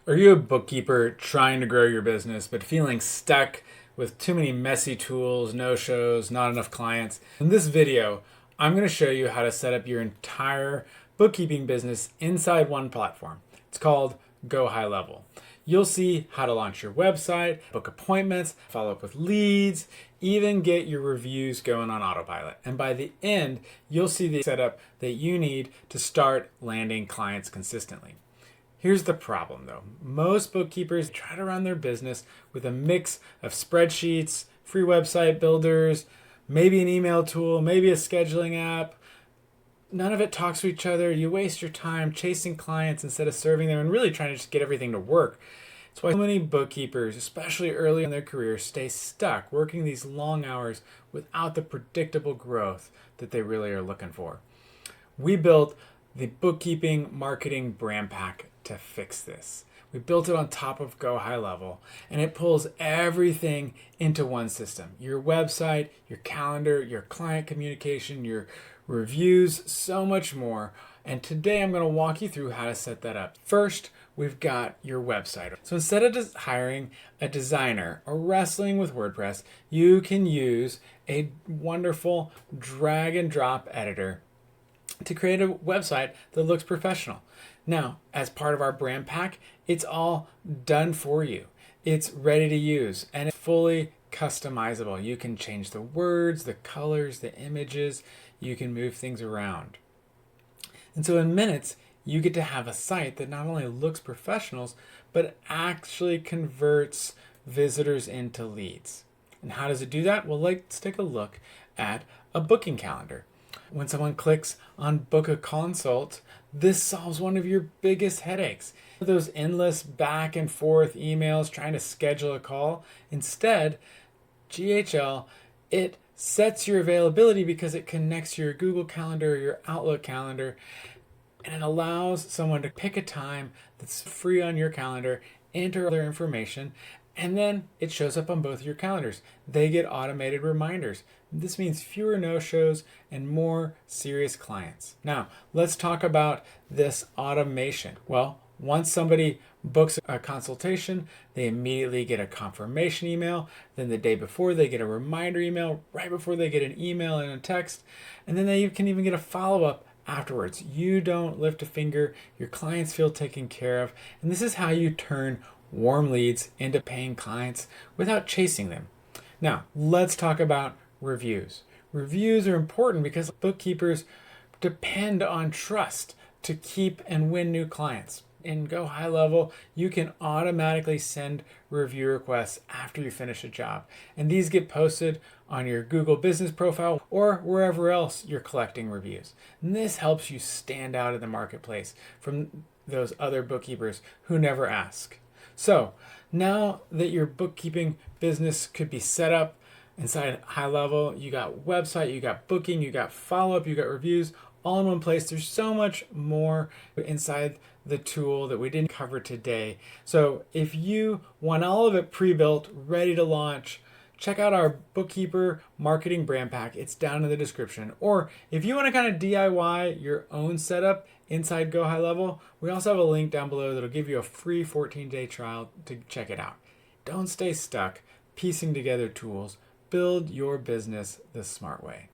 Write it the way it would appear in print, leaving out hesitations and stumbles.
Are you a bookkeeper trying to grow your business but feeling stuck with too many messy tools, no-shows, not enough clients? In this video, I'm going to show you how to set up your entire bookkeeping business inside one platform. It's called Go High Level. You'll see how to launch your website, book appointments, follow up with leads, even get your reviews going on autopilot. And by the end, you'll see the setup that you need to start landing clients consistently. Here's the problem though. Most bookkeepers try to run their business with a mix of spreadsheets, free website builders, maybe an email tool, maybe a scheduling app. None of it talks to each other. You waste your time chasing clients instead of serving them and really trying to just get everything to work. It's why so many bookkeepers, especially early in their career, stay stuck working these long hours without the predictable growth that they really are looking for. We built the bookkeeping marketing BrandPack to fix this. We built it on top of Go High Level, and it pulls everything into one system. Your website, your calendar, your client communication, your reviews, so much more. And today I'm going to walk you through how to set that up. First, we've got your website. So instead of hiring a designer or wrestling with WordPress, you can use a wonderful drag and drop editor to create a website that looks professional. Now, as part of our brand pack, it's all done for you. It's ready to use and it's fully customizable. You can change the words, the colors, the images. You can move things around. And so in minutes, you get to have a site that not only looks professional, but actually converts visitors into leads. And how does it do that? Well, let's take a look at a booking calendar. When someone clicks on book a consult, this solves one of your biggest headaches. Those endless back and forth emails trying to schedule a call. Instead, GHL, it sets your availability because it connects to your Google Calendar or your Outlook calendar, and it allows someone to pick a time that's free on your calendar, enter their information, and then it shows up on both your calendars. They get automated reminders. This means fewer no-shows and more serious clients. Now, let's talk about this automation. Well, once somebody books a consultation, they immediately get a confirmation email. Then the day before, they get a reminder email. Right before, they get an email and a text. And then they can even get a follow-up afterwards. You don't lift a finger. Your clients feel taken care of. And this is how you turn warm leads into paying clients without chasing them. Now, let's talk about reviews. Reviews are important because bookkeepers depend on trust to keep and win new clients. In Go High Level, you can automatically send review requests after you finish a job. And these get posted on your Google business profile or wherever else you're collecting reviews. And this helps you stand out in the marketplace from those other bookkeepers who never ask. So now that your bookkeeping business could be set up inside High Level, you got website, you got booking, you got follow-up, you got reviews, all in one place. There's so much more inside the tool that we didn't cover today. So if you want all of it pre-built, ready to launch, check out our Bookkeeper Marketing Brand Pack. It's down in the description. Or if you want to kind of DIY your own setup inside Go High Level, we also have a link down below that'll give you a free 14-day trial to check it out. Don't stay stuck piecing together tools. Build your business the smart way.